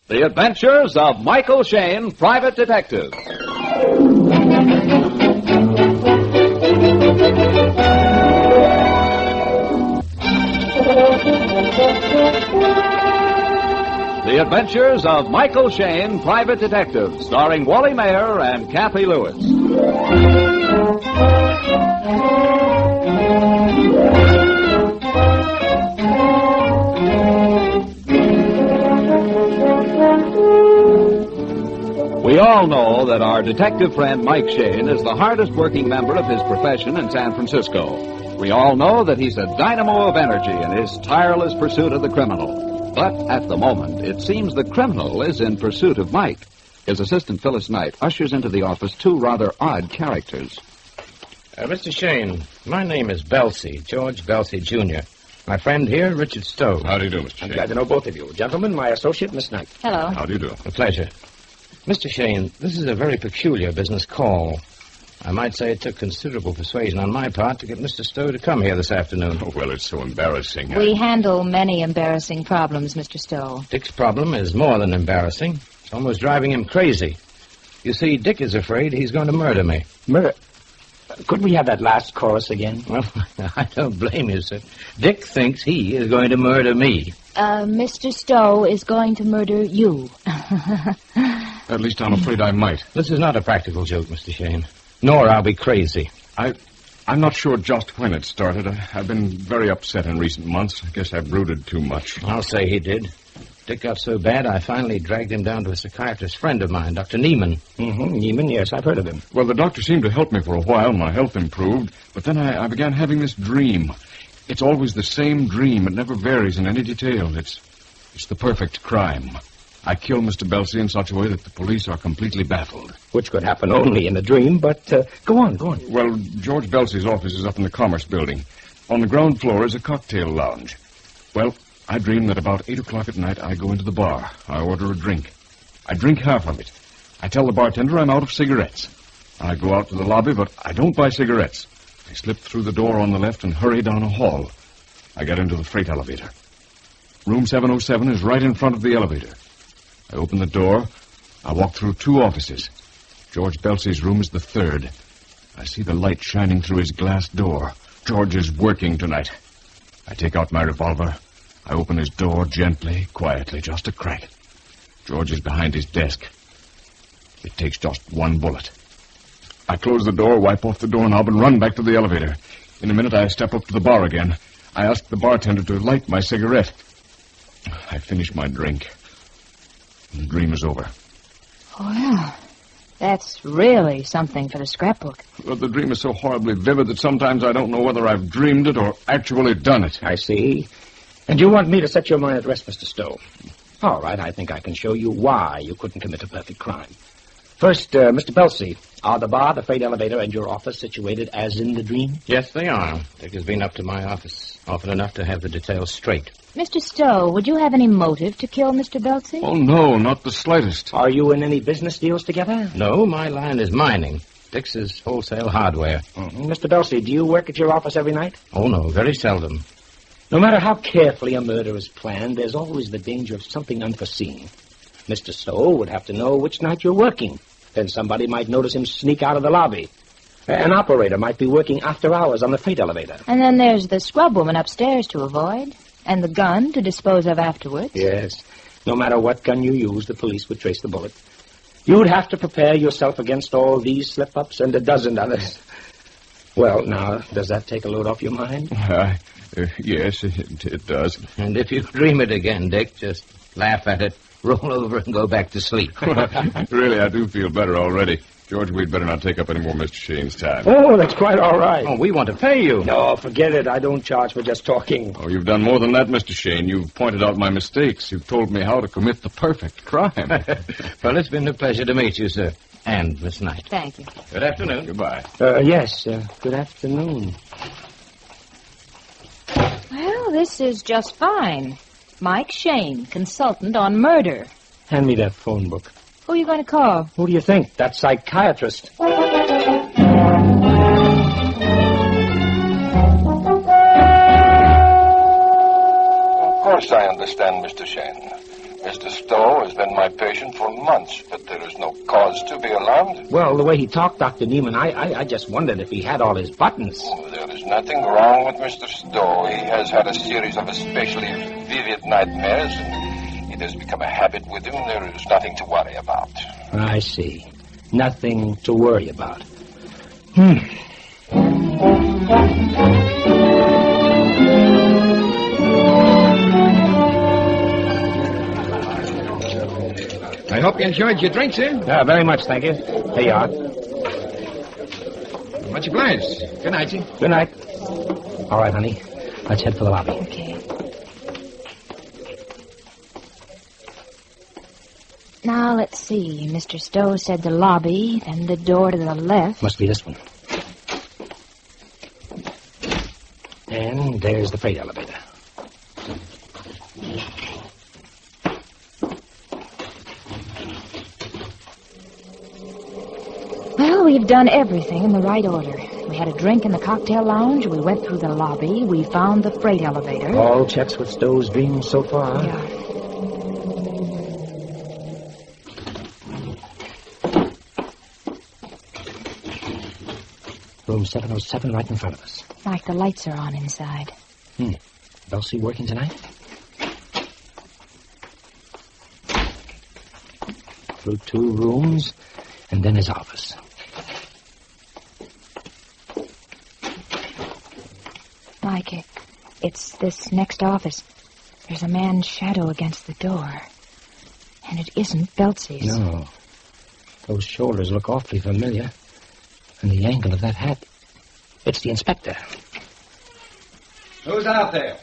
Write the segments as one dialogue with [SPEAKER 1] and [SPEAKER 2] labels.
[SPEAKER 1] The Adventures of Michael Shayne, Private Detective. The Adventures of Michael Shayne, Private Detective, starring Wally Mayer and Kathy Lewis. We all know that our detective friend Mike Shayne is the hardest working member of his profession in San Francisco. We all know that he's a dynamo of energy in his tireless pursuit of the criminal. But at the moment, it seems the criminal is in pursuit of Mike. His assistant, Phyllis Knight, ushers into the office two rather odd characters.
[SPEAKER 2] Mr. Shayne, my name is Belsey, George Belsey, Jr. My friend here, Richard Stowe.
[SPEAKER 3] How do you do, Mr. Shayne?
[SPEAKER 4] I'm glad to know both of you. Gentlemen, my associate, Miss Knight.
[SPEAKER 5] Hello.
[SPEAKER 3] How do you do?
[SPEAKER 2] A pleasure. Mr. Shayne, this is a very peculiar business call. I might say it took considerable persuasion on my part to get Mr. Stowe to come here this afternoon.
[SPEAKER 3] Oh, well, it's so embarrassing.
[SPEAKER 5] We handle many embarrassing problems, Mr. Stowe.
[SPEAKER 2] Dick's problem is more than embarrassing. It's almost driving him crazy. You see, Dick is afraid he's going to murder me.
[SPEAKER 4] Murder? Could we have that last chorus again?
[SPEAKER 2] Well, I don't blame you, sir. Dick thinks he is going to murder me.
[SPEAKER 5] Mr. Stowe is going to murder you.
[SPEAKER 3] At least I'm afraid I might.
[SPEAKER 2] This is not a practical joke, Mr. Shayne. Nor I'll be crazy.
[SPEAKER 3] I'm not sure just when it started. I've been very upset in recent months. I guess I brooded too much.
[SPEAKER 2] I'll say he did. Dick got so bad, I finally dragged him down to a psychiatrist friend of mine, Dr. Neiman.
[SPEAKER 4] Mm-hmm. Neiman, yes, I've heard of him.
[SPEAKER 3] Well, the doctor seemed to help me for a while. My health improved. But then I began having this dream. It's always the same dream. It never varies in any detail. It's the perfect crime. I kill Mr. Belsey in such a way that the police are completely baffled.
[SPEAKER 4] Which could happen only in a dream, but go on.
[SPEAKER 3] Well, George Belsey's office is up in the Commerce Building. On the ground floor is a cocktail lounge. Well, I dream that about 8 o'clock at night I go into the bar. I order a drink. I drink half of it. I tell the bartender I'm out of cigarettes. I go out to the lobby, but I don't buy cigarettes. I slip through the door on the left and hurry down a hall. I get into the freight elevator. Room 707 is right in front of the elevator. I open the door. I walk through two offices. George Belsey's room is the third. I see the light shining through his glass door. George is working tonight. I take out my revolver. I open his door gently, quietly, just a crack. George is behind his desk. It takes just one bullet. I close the door, wipe off the doorknob, and run back to the elevator. In a minute, I step up to the bar again. I ask the bartender to light my cigarette. I finish my drink. The dream is over.
[SPEAKER 5] Well, that's really something for the scrapbook.
[SPEAKER 3] But the dream is so horribly vivid that sometimes I don't know whether I've dreamed it or actually done it.
[SPEAKER 4] I see. And you want me to set your mind at rest, Mr. Stowe? All right, I think I can show you why you couldn't commit a perfect crime. First, Mr. Belsey, are the bar, the freight elevator, and your office situated as in the dream?
[SPEAKER 2] Yes, they are. Dick has been up to my office often enough to have the details straight.
[SPEAKER 5] Mr. Stowe, would you have any motive to kill Mr. Belsey?
[SPEAKER 3] Oh, no, not the slightest.
[SPEAKER 4] Are you in any business deals together?
[SPEAKER 2] No, my line is mining. Dick's is wholesale hardware.
[SPEAKER 4] Mr. Belsey, do you work at your office every night?
[SPEAKER 2] Oh, no, very seldom.
[SPEAKER 4] No matter how carefully a murder is planned, there's always the danger of something unforeseen. Mr. Stowe would have to know which night you're working. Then somebody might notice him sneak out of the lobby. An operator might be working after hours on the freight elevator.
[SPEAKER 5] And then there's the scrub woman upstairs to avoid, and the gun to dispose of afterwards.
[SPEAKER 4] Yes. No matter what gun you use, the police would trace the bullet. You'd have to prepare yourself against all these slip-ups and a dozen others. Well, now, does that take a load off your mind?
[SPEAKER 3] Yes, it does.
[SPEAKER 2] And if you dream it again, Dick, just laugh at it, roll over, and go back to sleep.
[SPEAKER 3] Really, I do feel better already. George, we'd better not take up any more Mr. Shayne's time.
[SPEAKER 4] Oh, that's quite all right.
[SPEAKER 2] Oh, we want to pay you.
[SPEAKER 4] No, forget it. I don't charge for just talking.
[SPEAKER 3] Oh, you've done more than that, Mr. Shayne. You've pointed out my mistakes. You've told me how to commit the perfect crime.
[SPEAKER 2] Well, it's been a pleasure to meet you, sir. And Miss Knight.
[SPEAKER 5] Thank you.
[SPEAKER 2] Good afternoon.
[SPEAKER 3] Goodbye.
[SPEAKER 4] Yes, good afternoon.
[SPEAKER 5] Well, this is just fine. Mike Shayne, consultant on murder.
[SPEAKER 4] Hand me that phone book.
[SPEAKER 5] Who are you going to call?
[SPEAKER 4] Who do you think? That psychiatrist.
[SPEAKER 3] Of
[SPEAKER 6] course I understand, Mr. Shayne. Mr. Stowe has been my patient for months, but there is no cause to be alarmed.
[SPEAKER 4] Well, the way he talked, Dr. Neiman, I just wondered if he had all his buttons.
[SPEAKER 6] Oh, there is nothing wrong with Mr. Stowe. He has had a series of especially vivid nightmares, and it has become a habit with him. There is nothing to worry about.
[SPEAKER 4] I see. Nothing to worry about.
[SPEAKER 2] I hope you enjoyed your drink, sir.
[SPEAKER 4] Very much, thank you. Here you are.
[SPEAKER 2] Much obliged. Good night, sir.
[SPEAKER 4] Good night. All right, honey. Let's head for the lobby.
[SPEAKER 5] Okay. Now, let's see. Mr. Stowe said the lobby, then the door to the left.
[SPEAKER 4] Must be this one. And there's the freight elevator.
[SPEAKER 5] Well, we've done everything in the right order. We had a drink in the cocktail lounge, we went through the lobby, we found the freight elevator.
[SPEAKER 4] All checks with Stowe's dreams so far.
[SPEAKER 5] Yeah.
[SPEAKER 4] Room 707 right in front of us.
[SPEAKER 5] Like the lights are on inside.
[SPEAKER 4] Belsie working tonight? Through 2 rooms, and then his office.
[SPEAKER 5] Mike, it's this next office. There's a man's shadow against the door. And it isn't Belsie's.
[SPEAKER 4] No. Those shoulders look awfully familiar. And the angle of that hat. It's the inspector.
[SPEAKER 7] Who's out there?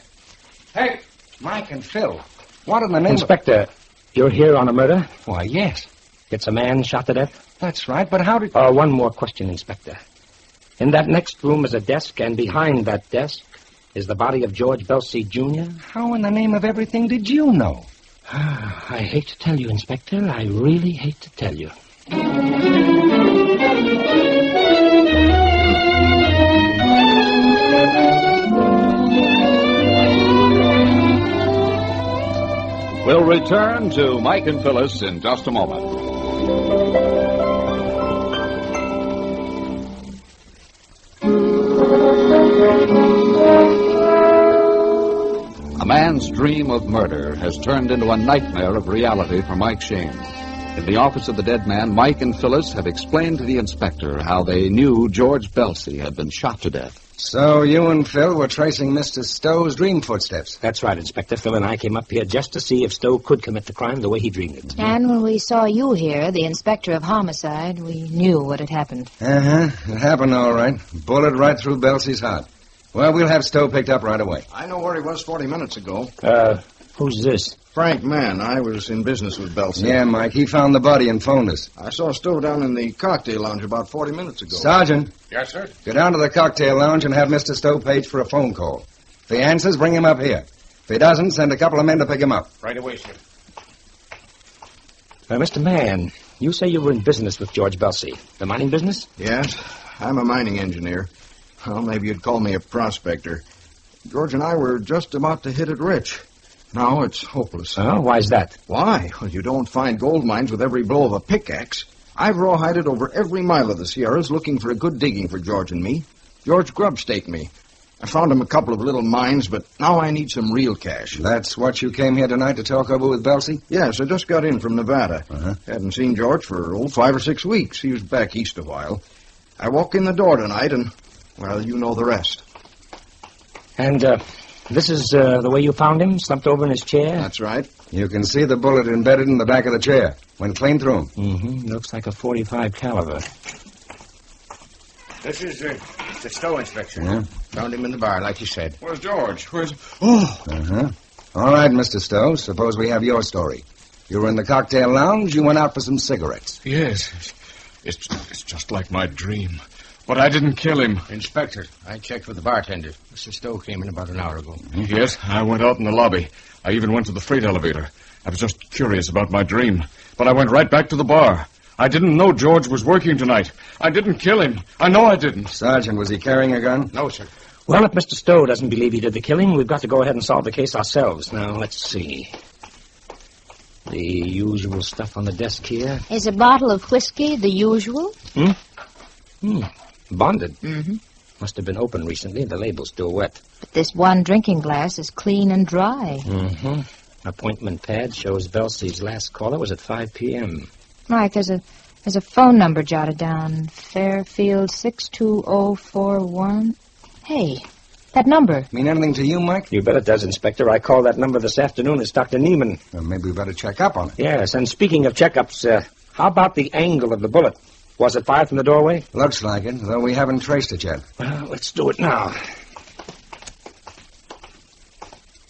[SPEAKER 7] Hey, Mike and Phil. What in the name
[SPEAKER 4] Inspector, you're here on a murder?
[SPEAKER 7] Why, yes.
[SPEAKER 4] It's a man shot to death?
[SPEAKER 7] That's right, but how did...
[SPEAKER 4] One more question, Inspector. In that next room is a desk, and behind that desk is the body of George Belsie, Jr.?
[SPEAKER 7] How in the name of everything did you know?
[SPEAKER 4] I hate to tell you, Inspector. I really hate to tell you.
[SPEAKER 1] We'll return to Mike and Phyllis in just a moment. A man's dream of murder has turned into a nightmare of reality for Mike Shayne. In the office of the dead man, Mike and Phyllis have explained to the inspector how they knew George Belsie had been shot to death.
[SPEAKER 7] So you and Phil were tracing Mr. Stowe's dream footsteps.
[SPEAKER 4] That's right, Inspector. Phil and I came up here just to see if Stowe could commit the crime the way he dreamed it.
[SPEAKER 5] And when we saw you here, the inspector of homicide, we knew what had happened.
[SPEAKER 7] It happened all right. Bullet right through Belsie's heart. Well, we'll have Stowe picked up right away.
[SPEAKER 8] I know where he was 40 minutes ago.
[SPEAKER 4] Who's this?
[SPEAKER 8] Frank Mann. I was in business with Belsie.
[SPEAKER 7] Yeah, Mike. He found the body and phoned us.
[SPEAKER 8] I saw Stowe down in the cocktail lounge about 40 minutes ago.
[SPEAKER 7] Sergeant.
[SPEAKER 3] Yes, sir?
[SPEAKER 7] Go down to the cocktail lounge and have Mr. Stowe paged for a phone call. If he answers, bring him up here. If he doesn't, send a couple of men to pick him up.
[SPEAKER 3] Right away, sir.
[SPEAKER 4] Mr. Mann, you say you were in business with George Belsie. The mining business?
[SPEAKER 8] Yes, I'm a mining engineer. Well, maybe you'd call me a prospector. George and I were just about to hit it rich. Now it's hopeless.
[SPEAKER 4] Oh, why's that?
[SPEAKER 8] Why? Well, you don't find gold mines with every blow of a pickaxe. I've rawhided over every mile of the Sierras looking for a good digging for George and me. George grub-staked me. I found him a couple of little mines, but now I need some real cash.
[SPEAKER 7] That's what you came here tonight to talk over with Belsie?
[SPEAKER 8] Yes, I just got in from Nevada.
[SPEAKER 7] Uh-huh.
[SPEAKER 8] Hadn't seen George for, 5 or 6 weeks. He was back east a while. I walk in the door tonight and, well, you know the rest.
[SPEAKER 4] And, this is the way you found him, slumped over in his chair?
[SPEAKER 8] That's right.
[SPEAKER 7] You can see the bullet embedded in the back of the chair. Went clean through him.
[SPEAKER 4] Mm-hmm. Looks like a .45 caliber.
[SPEAKER 2] This is the Stowe inspection.
[SPEAKER 7] Yeah.
[SPEAKER 2] Found him in the bar, like you said.
[SPEAKER 3] Where's George? Where's...
[SPEAKER 7] Uh-huh. All right, Mr. Stowe, suppose we have your story. You were in the cocktail lounge, you went out for some cigarettes.
[SPEAKER 3] Yes. It's just like my dream. But I didn't kill him.
[SPEAKER 2] Inspector, I checked with the bartender. Mr. Stowe came in about an hour ago.
[SPEAKER 3] Yes, I went out in the lobby. I even went to the freight elevator. I was just curious about my dream. But I went right back to the bar. I didn't know George was working tonight. I didn't kill him. I know I didn't.
[SPEAKER 7] Sergeant, was he carrying a gun?
[SPEAKER 2] No, sir.
[SPEAKER 4] Well, if Mr. Stowe doesn't believe he did the killing, we've got to go ahead and solve the case ourselves. Now, let's see. The usual stuff on the desk here.
[SPEAKER 5] Is a bottle of whiskey the usual?
[SPEAKER 4] Bonded.
[SPEAKER 5] Mm-hmm.
[SPEAKER 4] Must have been opened recently. The label's still wet.
[SPEAKER 5] But this one drinking glass is clean and dry.
[SPEAKER 4] Mm-hmm. Appointment pad shows Belsey's last caller was at 5 p.m.
[SPEAKER 5] Mike, there's a phone number jotted down. Fairfield 62041. Hey, that number.
[SPEAKER 7] Mean anything to you, Mike?
[SPEAKER 4] You bet it does, Inspector. I called that number this afternoon. It's Dr. Neiman.
[SPEAKER 7] Well, maybe we better check up on it.
[SPEAKER 4] Yes, and speaking of checkups, how about the angle of the bullet? Was it fired from the doorway?
[SPEAKER 7] Looks like it, though we haven't traced it yet.
[SPEAKER 4] Well, let's do it now.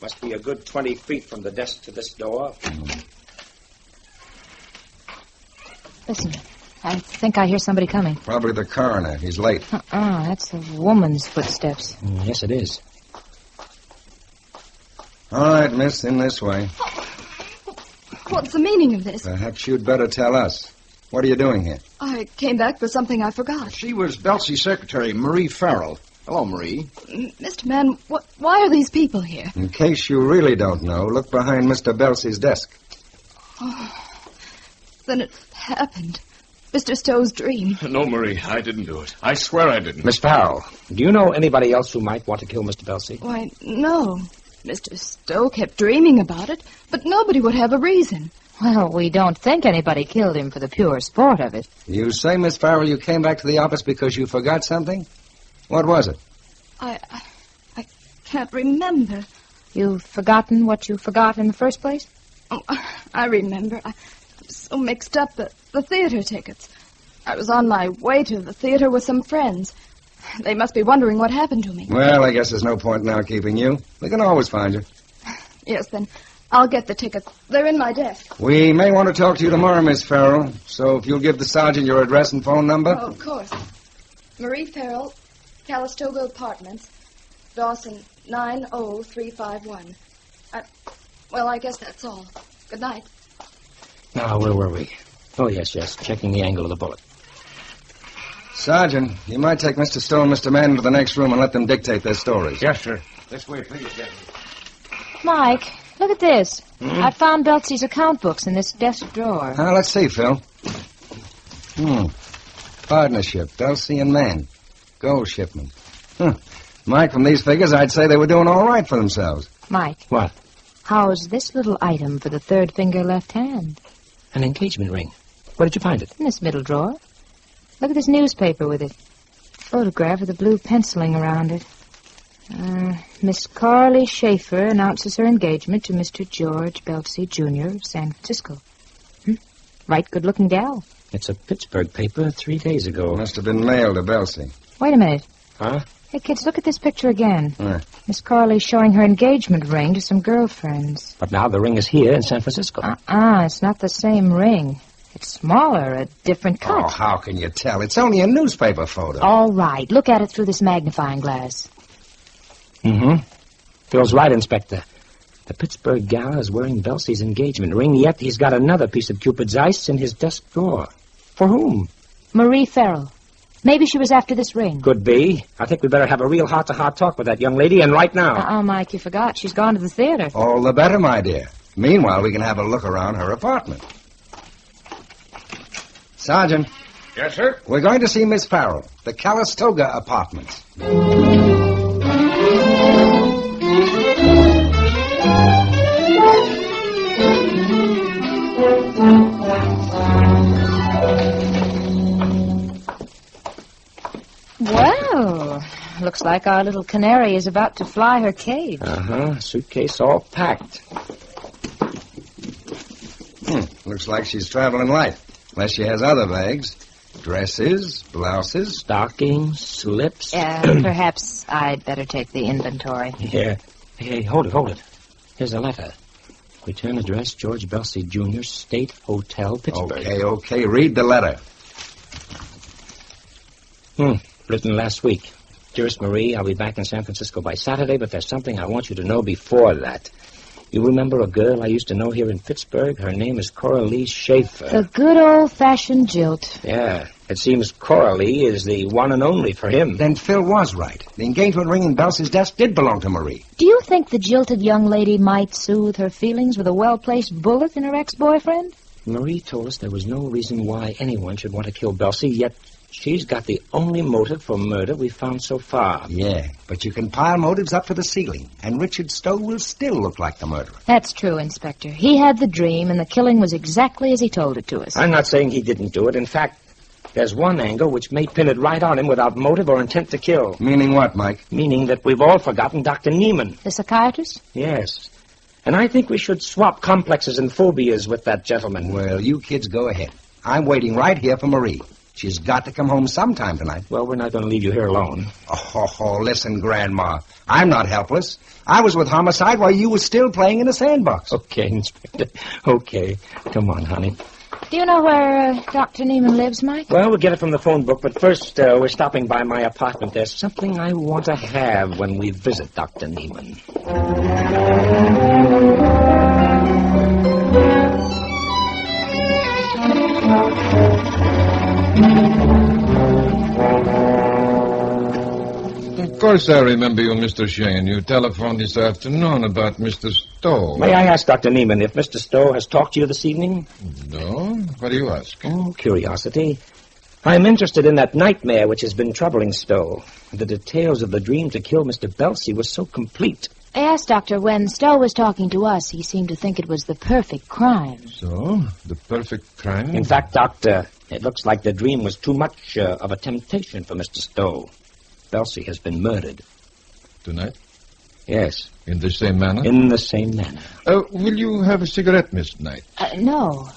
[SPEAKER 4] Must be a good 20 feet from the desk to this door.
[SPEAKER 5] Listen, I think I hear somebody coming.
[SPEAKER 7] Probably the coroner. He's late.
[SPEAKER 5] That's a woman's footsteps.
[SPEAKER 4] Yes, it is.
[SPEAKER 7] All right, miss, in this way.
[SPEAKER 9] What's the meaning of this?
[SPEAKER 7] Perhaps you'd better tell us. What are you doing here?
[SPEAKER 9] I came back for something I forgot.
[SPEAKER 8] She was Belsey's secretary, Marie Farrell. Hello, Marie.
[SPEAKER 9] Mr. Mann, why are these people here?
[SPEAKER 7] In case you really don't know, look behind Mr. Belsey's desk.
[SPEAKER 9] Oh, then it happened. Mr. Stowe's dream.
[SPEAKER 3] No, Marie, I didn't do it. I swear I didn't.
[SPEAKER 4] Miss Farrell, do you know anybody else who might want to kill Mr. Belsey?
[SPEAKER 9] Why, no. Mr. Stowe kept dreaming about it, but nobody would have a reason.
[SPEAKER 5] Well, we don't think anybody killed him for the pure sport of it.
[SPEAKER 7] You say, Miss Farrell, you came back to the office because you forgot something? What was it?
[SPEAKER 9] I can't remember.
[SPEAKER 5] You've forgotten what you forgot in the first place?
[SPEAKER 9] Oh, I remember. I was so mixed up at the theater tickets. I was on my way to the theater with some friends. They must be wondering what happened to me.
[SPEAKER 7] Well, I guess there's no point now keeping you. We can always find you.
[SPEAKER 9] Yes, then I'll get the tickets. They're in my desk.
[SPEAKER 7] We may want to talk to you tomorrow, Miss Farrell. So if you'll give the sergeant your address and phone number.
[SPEAKER 9] Oh, of course. Marie Farrell, Calistoga Apartments, Dawson 90351. I guess that's all. Good night.
[SPEAKER 4] Now, where were we? Oh, yes, checking the angle of the bullet.
[SPEAKER 7] Sergeant, you might take Mr. Stowe and Mr. Mann to the next room and let them dictate their stories.
[SPEAKER 3] Yes, sir. This way, please, Captain.
[SPEAKER 5] Mike, look at this. I found Belsey's account books in this desk drawer.
[SPEAKER 7] Let's see, Phil. Partnership, Belsey and Mann. Gold shipment. Mike, from these figures, I'd say they were doing all right for themselves.
[SPEAKER 5] Mike.
[SPEAKER 4] What?
[SPEAKER 5] How's this little item for the third finger left hand?
[SPEAKER 4] An engagement ring. Where did you find it?
[SPEAKER 5] In this middle drawer. Look at this newspaper with it. Photograph with a blue penciling around it. Miss Carly Schaefer announces her engagement to Mr. George Belsey, Jr. of San Francisco. Right good-looking gal.
[SPEAKER 4] It's a Pittsburgh paper 3 days ago.
[SPEAKER 7] Must have been mailed to Belsey.
[SPEAKER 5] Wait a minute.
[SPEAKER 4] Huh?
[SPEAKER 5] Hey, kids, look at this picture again. Miss Carly showing her engagement ring to some girlfriends.
[SPEAKER 4] But now the ring is here in San Francisco.
[SPEAKER 5] It's not the same ring. It's smaller, a different cut.
[SPEAKER 7] Oh, how can you tell? It's only a newspaper photo.
[SPEAKER 5] All right, look at it through this magnifying glass.
[SPEAKER 4] Phil's right, Inspector. The Pittsburgh gal is wearing Belsey's engagement ring, yet he's got another piece of Cupid's ice in his desk drawer. For whom?
[SPEAKER 5] Marie Farrell. Maybe she was after this ring.
[SPEAKER 4] Could be. I think we better have a real heart-to-heart talk with that young lady, and right now.
[SPEAKER 5] Mike, you forgot. She's gone to the theater.
[SPEAKER 7] All the better, my dear. Meanwhile, we can have a look around her apartment. Sergeant.
[SPEAKER 3] Yes, sir?
[SPEAKER 7] We're going to see Miss Farrell, the Calistoga Apartments.
[SPEAKER 5] Well, looks like our little canary is about to fly her cage.
[SPEAKER 4] Suitcase all packed.
[SPEAKER 7] Looks like she's traveling light. Unless she has other bags. Dresses, blouses.
[SPEAKER 4] Stockings, slips.
[SPEAKER 5] Perhaps I'd better take the inventory.
[SPEAKER 4] Yeah. Hey, hold it. Here's a letter. Return address, George Belsey, Jr., State Hotel, Pittsburgh.
[SPEAKER 7] Okay. Read the letter.
[SPEAKER 4] Written last week. Dearest Marie, I'll be back in San Francisco by Saturday, but there's something I want you to know before that. You remember a girl I used to know here in Pittsburgh? Her name is Coralie Schaefer.
[SPEAKER 5] The good old-fashioned jilt.
[SPEAKER 4] Yeah. It seems Coralie is the one and only for him.
[SPEAKER 7] Then Phil was right. The engagement ring in Belsey's desk did belong to Marie.
[SPEAKER 5] Do you think the jilted young lady might soothe her feelings with a well-placed bullet in her ex-boyfriend?
[SPEAKER 4] Marie told us there was no reason why anyone should want to kill Belsey, yet she's got the only motive for murder we've found so far.
[SPEAKER 7] Yeah, but you can pile motives up to the ceiling, and Richard Stowe will still look like the murderer.
[SPEAKER 5] That's true, Inspector. He had the dream, and the killing was exactly as he told it to us.
[SPEAKER 4] I'm not saying he didn't do it. In fact, there's one angle which may pin it right on him without motive or intent to kill.
[SPEAKER 7] Meaning what, Mike?
[SPEAKER 4] Meaning that we've all forgotten Dr. Neiman.
[SPEAKER 5] The psychiatrist?
[SPEAKER 4] Yes. And I think we should swap complexes and phobias with that gentleman.
[SPEAKER 7] Well, you kids go ahead. I'm waiting right here for Marie. She's got to come home sometime tonight.
[SPEAKER 4] Well, we're not going to leave you here alone.
[SPEAKER 7] Oh, listen, Grandma. I'm not helpless. I was with Homicide while you were still playing in the sandbox.
[SPEAKER 4] Okay, Inspector. Okay. Come on, honey.
[SPEAKER 5] Do you know where Dr. Neiman lives, Mike?
[SPEAKER 4] Well, we'll get it from the phone book, but first we're stopping by my apartment. There's something I want to have when we visit Dr. Neiman.
[SPEAKER 10] Of course I remember you, Mr. Shayne. You telephoned this afternoon about Mr. Stowe.
[SPEAKER 4] May I ask Dr. Neiman if Mr. Stowe has talked to you this evening?
[SPEAKER 10] No? What do you ask?
[SPEAKER 4] Oh, curiosity. I'm interested in that nightmare which has been troubling Stowe. The details of the dream to kill Mr. Belsey was so complete.
[SPEAKER 5] I asked, Doctor, when Stowe was talking to us, he seemed to think it was the perfect crime.
[SPEAKER 10] So? The perfect crime?
[SPEAKER 4] In fact, Doctor, it looks like the dream was too much of a temptation for Mr. Stowe. Belsey has been murdered.
[SPEAKER 10] Tonight?
[SPEAKER 4] Yes.
[SPEAKER 10] In the same manner?
[SPEAKER 4] In the same manner.
[SPEAKER 10] Will you have a cigarette, Miss Knight?
[SPEAKER 5] No.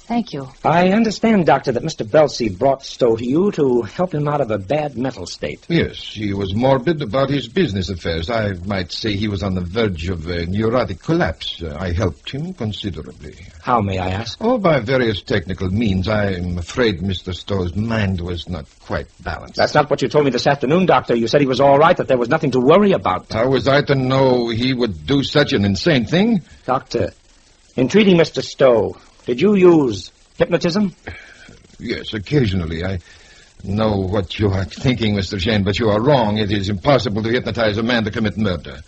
[SPEAKER 5] Thank you.
[SPEAKER 4] I understand, Doctor, that Mr. Belsey brought Stowe to you to help him out of a bad mental state.
[SPEAKER 10] Yes, he was morbid about his business affairs. I might say he was on the verge of a neurotic collapse. I helped him considerably.
[SPEAKER 4] How, may I ask?
[SPEAKER 10] Oh, by various technical means. I'm afraid Mr. Stowe's mind was not quite balanced.
[SPEAKER 4] That's not what you told me this afternoon, Doctor. You said he was all right, that there was nothing to worry about.
[SPEAKER 10] How was I to know he would do such an insane thing?
[SPEAKER 4] Doctor, in treating Mr. Stowe, did you use hypnotism?
[SPEAKER 10] Yes, occasionally. I know what you are thinking, Mr. Shayne, but you are wrong. It is impossible to hypnotize a man to commit murder.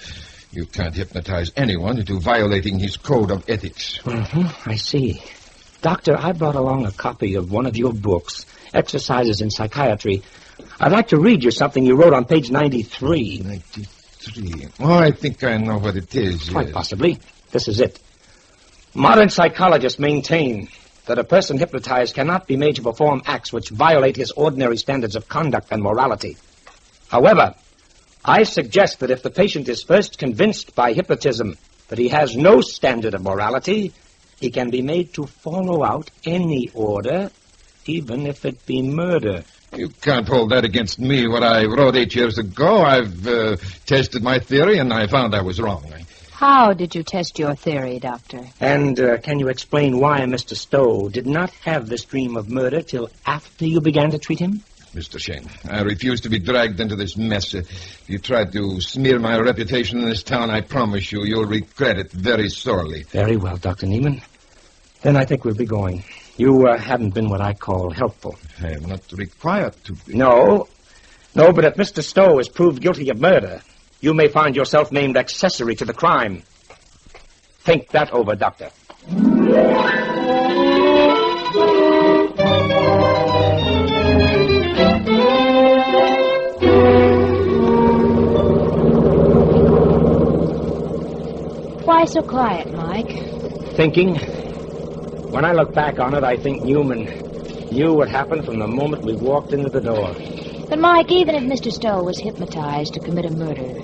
[SPEAKER 10] You can't hypnotize anyone into violating his code of ethics.
[SPEAKER 4] I see. Doctor, I brought along a copy of one of your books, Exercises in Psychiatry. I'd like to read you something you wrote on page 93.
[SPEAKER 10] 93. Oh, I think I know what it is.
[SPEAKER 4] Quite
[SPEAKER 10] yes.
[SPEAKER 4] possibly. This is it. Modern psychologists maintain that a person hypnotized cannot be made to perform acts which violate his ordinary standards of conduct and morality. However, I suggest that if the patient is first convinced by hypnotism that he has no standard of morality, he can be made to follow out any order, even if it be murder.
[SPEAKER 10] You can't hold that against me, what I wrote 8 years ago. I've tested my theory, and I found I was wrong.
[SPEAKER 5] How did you test your theory, Doctor?
[SPEAKER 4] And can you explain why Mr. Stowe did not have this dream of murder till after you began to treat him?
[SPEAKER 10] Mr. Shayne, I refuse to be dragged into this mess. If you try to smear my reputation in this town, I promise you, you'll regret it very sorely.
[SPEAKER 4] Very well, Dr. Neiman. Then I think we'll be going. You haven't been what I call helpful.
[SPEAKER 10] I am not required to be.
[SPEAKER 4] No, but if Mr. Stowe is proved guilty of murder, you may find yourself named accessory to the crime. Think that over, Doctor.
[SPEAKER 5] Why so quiet, Mike?
[SPEAKER 4] Thinking. When I look back on it, I think Newman knew what happened from the moment we walked into the door.
[SPEAKER 5] But, Mike, even if Mr. Stowe was hypnotized to commit a murder,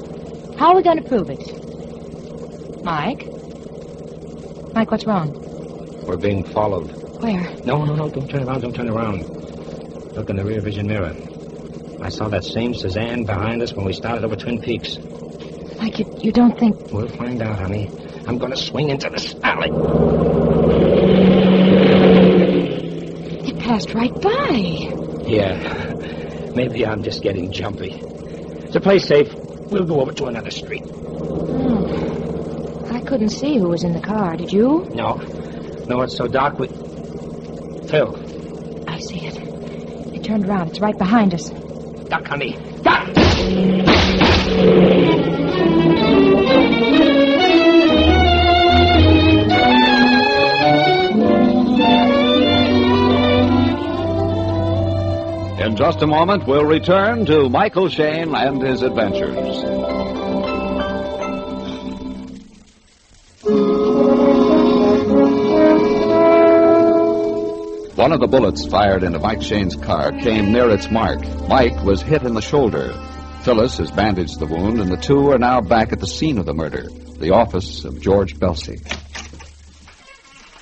[SPEAKER 5] how are we going to prove it? Mike? Mike, what's wrong?
[SPEAKER 4] We're being followed.
[SPEAKER 5] Where?
[SPEAKER 4] No, don't turn around. Look in the rear vision mirror. I saw that same Suzanne behind us when we started over Twin Peaks.
[SPEAKER 5] Mike, you don't think...
[SPEAKER 4] We'll find out, honey. I'm going to swing into this alley.
[SPEAKER 5] It passed right by.
[SPEAKER 4] Yeah. Maybe I'm just getting jumpy. To play safe, we'll go over to another street.
[SPEAKER 5] Oh. I couldn't see who was in the car. Did you?
[SPEAKER 4] No. No, it's so dark Phil.
[SPEAKER 5] I see it. It turned around. It's right behind us.
[SPEAKER 4] Duck, honey. Duck!
[SPEAKER 1] In just a moment, we'll return to Michael Shayne and his adventures. One of the bullets fired into Mike Shayne's car came near its mark. Mike was hit in the shoulder. Phyllis has bandaged the wound, and the two are now back at the scene of the murder, the office of George Belsey.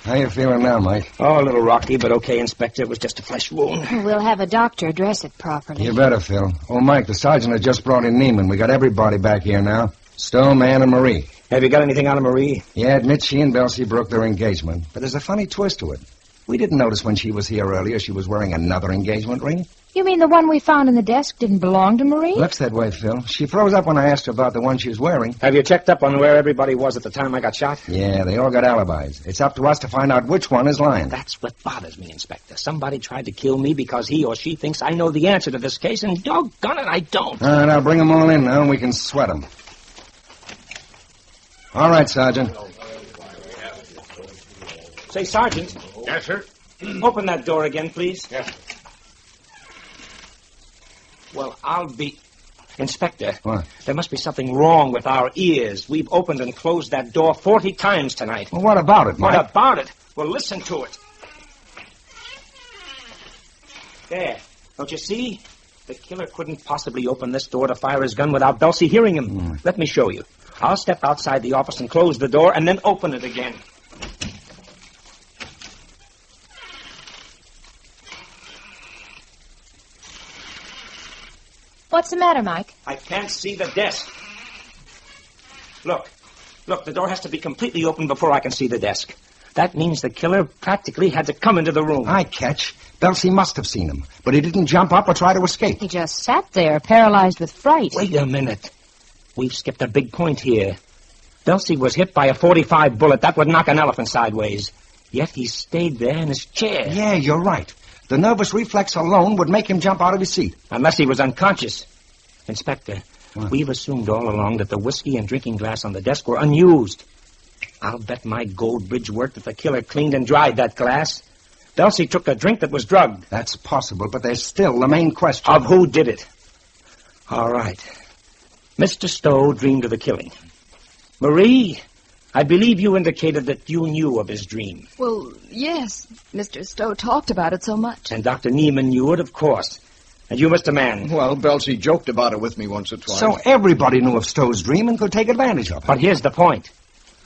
[SPEAKER 7] How you feeling now, Mike?
[SPEAKER 4] Oh, a little rocky, but okay, Inspector. It was just a flesh wound.
[SPEAKER 5] We'll have a doctor dress it properly.
[SPEAKER 7] You better, Phil. Oh, Mike, the sergeant has just brought in Neiman. We got everybody back here now. Stowe, Mann, and Marie.
[SPEAKER 4] Have you got anything out of Marie?
[SPEAKER 7] Yeah, admit she and Belsey broke their engagement. But there's a funny twist to it. We didn't notice when she was here earlier she was wearing another engagement ring.
[SPEAKER 5] You mean the one we found in the desk didn't belong to Marie?
[SPEAKER 7] Looks that way, Phil. She froze up when I asked her about the one she was wearing.
[SPEAKER 4] Have you checked up on where everybody was at the time I got shot?
[SPEAKER 7] Yeah, they all got alibis. It's up to us to find out which one is lying.
[SPEAKER 4] That's what bothers me, Inspector. Somebody tried to kill me because he or she thinks I know the answer to this case, and doggone it, I don't.
[SPEAKER 7] All right, I'll bring them all in now, and we can sweat them. All right, Sergeant.
[SPEAKER 4] Say, Sergeant.
[SPEAKER 10] Yes, sir?
[SPEAKER 4] Open that door again, please.
[SPEAKER 10] Yes.
[SPEAKER 4] Well, I'll be... Inspector.
[SPEAKER 7] What?
[SPEAKER 4] There must be something wrong with our ears. We've opened and closed that door 40 times tonight.
[SPEAKER 7] Well, what about it, Mike?
[SPEAKER 4] What about it? Well, listen to it. There. Don't you see? The killer couldn't possibly open this door to fire his gun without Belsey hearing him. Let me show you. I'll step outside the office and close the door and then open it again.
[SPEAKER 5] What's the matter, Mike?
[SPEAKER 4] I can't see the desk. Look, the door has to be completely open before I can see the desk. That means the killer practically had to come into the room.
[SPEAKER 7] I catch. Belsey must have seen him, but he didn't jump up or try to escape.
[SPEAKER 5] He just sat there, paralyzed with fright.
[SPEAKER 4] Wait a minute. We've skipped a big point here. Belsey was hit by a .45 bullet. That would knock an elephant sideways. Yet he stayed there in his chair.
[SPEAKER 7] Yeah, you're right. The nervous reflex alone would make him jump out of his seat.
[SPEAKER 4] Unless he was unconscious. Inspector,
[SPEAKER 7] what?
[SPEAKER 4] We've assumed all along that the whiskey and drinking glass on the desk were unused. I'll bet my gold bridge work that the killer cleaned and dried that glass. Belsey took a drink that was drugged.
[SPEAKER 7] That's possible, but there's still the main question.
[SPEAKER 4] Of who did it. All right. Mr. Stowe dreamed of the killing. Marie, I believe you indicated that you knew of his dream.
[SPEAKER 9] Well, yes. Mr. Stowe talked about it so much.
[SPEAKER 4] And Dr. Neiman knew it, of course. And you, Mr. Mann.
[SPEAKER 8] Well, Belsey joked about it with me once or twice.
[SPEAKER 7] So everybody knew of Stowe's dream and could take advantage of it.
[SPEAKER 4] But here's the point.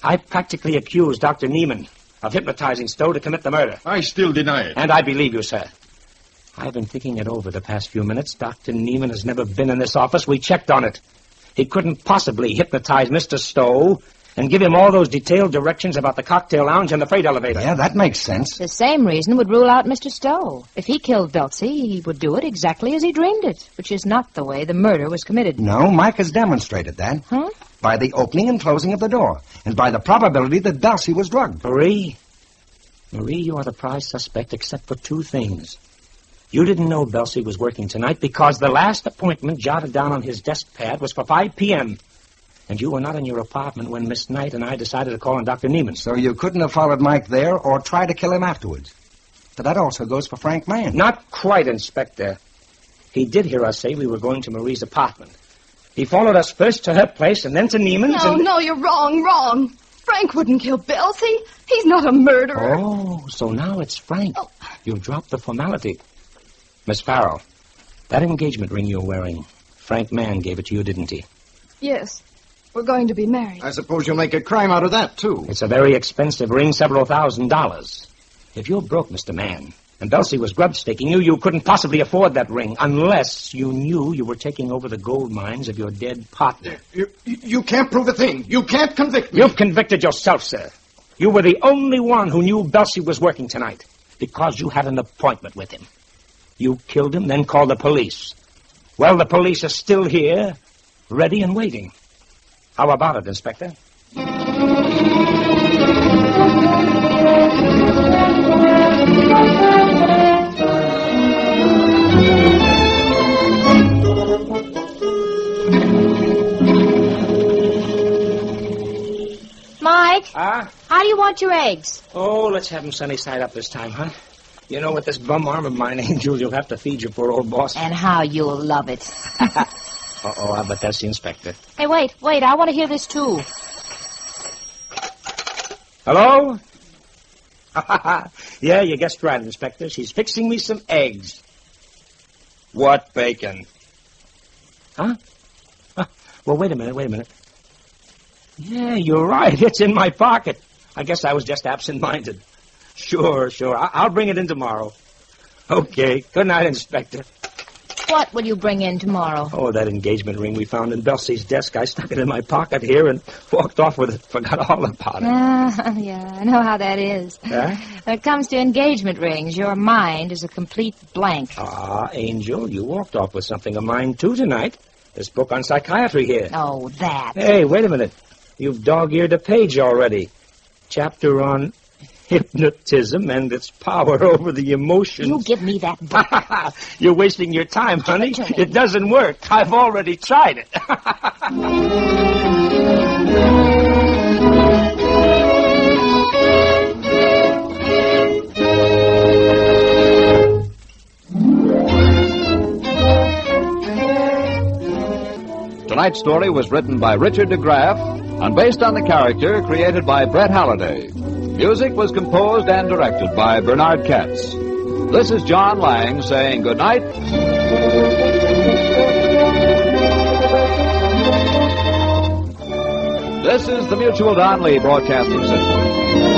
[SPEAKER 4] I practically accused Dr. Neiman of hypnotizing Stowe to commit the murder.
[SPEAKER 10] I still deny it.
[SPEAKER 4] And I believe you, sir. I've been thinking it over the past few minutes. Dr. Neiman has never been in this office. We checked on it. He couldn't possibly hypnotize Mr. Stowe and give him all those detailed directions about the cocktail lounge and the freight elevator.
[SPEAKER 7] Yeah, that makes sense.
[SPEAKER 5] The same reason would rule out Mr. Stowe. If he killed Belsey, he would do it exactly as he dreamed it, which is not the way the murder was committed.
[SPEAKER 7] No, Mike has demonstrated that.
[SPEAKER 5] Huh?
[SPEAKER 7] By the opening and closing of the door, and by the probability that Belsey was drugged.
[SPEAKER 4] Marie, you are the prize suspect except for two things. You didn't know Belsey was working tonight because the last appointment jotted down on his desk pad was for 5 p.m., and you were not in your apartment when Miss Knight and I decided to call on Dr. Neiman.
[SPEAKER 7] So you couldn't have followed Mike there or try to kill him afterwards. But that also goes for Frank Mann.
[SPEAKER 4] Not quite, Inspector. He did hear us say we were going to Marie's apartment. He followed us first to her place and then to Neiman's.
[SPEAKER 9] No, you're wrong. Frank wouldn't kill Belsey. He's not a murderer.
[SPEAKER 4] Oh, so now it's Frank. Oh. You've dropped the formality. Miss Farrell, that engagement ring you're wearing, Frank Mann gave it to you, didn't he?
[SPEAKER 9] Yes. We're going to be married.
[SPEAKER 8] I suppose you'll make a crime out of that, too.
[SPEAKER 4] It's a very expensive ring, several $1,000s. If you're broke, Mr. Mann, and Belsey was grub-staking you, you couldn't possibly afford that ring unless you knew you were taking over the gold mines of your dead partner.
[SPEAKER 8] You can't prove a thing. You can't convict me.
[SPEAKER 4] You've convicted yourself, sir. You were the only one who knew Belsey was working tonight because you had an appointment with him. You killed him, then called the police. Well, the police are still here, ready and waiting. How about it, Inspector? Huh?
[SPEAKER 5] How do you want your eggs?
[SPEAKER 4] Oh, let's have them sunny side up this time, huh? You know, with this bum arm of mine, Angel, you'll have to feed your poor old boss.
[SPEAKER 5] And how you'll love it.
[SPEAKER 4] Uh-oh, I bet that's the inspector.
[SPEAKER 5] Hey, wait, I want to hear this, too.
[SPEAKER 4] Hello? Yeah, you guessed right, Inspector. She's fixing me some eggs. What bacon? Huh? Well, wait a minute. Yeah, you're right. It's in my pocket. I guess I was just absent-minded. Sure. I'll bring it in tomorrow. Okay. Good night, Inspector.
[SPEAKER 5] What will you bring in tomorrow?
[SPEAKER 4] Oh, that engagement ring we found in Belsey's desk. I stuck it in my pocket here and walked off with it. Forgot all about it.
[SPEAKER 5] Yeah, I know how that is.
[SPEAKER 4] Huh?
[SPEAKER 5] When it comes to engagement rings, your mind is a complete blank.
[SPEAKER 4] Ah, Angel, you walked off with something of mine, too, tonight. This book on psychiatry here.
[SPEAKER 5] Oh, that.
[SPEAKER 4] Hey, wait a minute. You've dog-eared a page already. Chapter on hypnotism and its power over the emotions.
[SPEAKER 5] You give me that book.
[SPEAKER 4] You're wasting your time, honey. It doesn't work. I've already tried it.
[SPEAKER 1] Tonight's story was written by Richard DeGraff and based on the character created by Brett Halliday. Music was composed and directed by Bernard Katz. This is John Lang saying good night. This is the Mutual Don Lee Broadcasting System.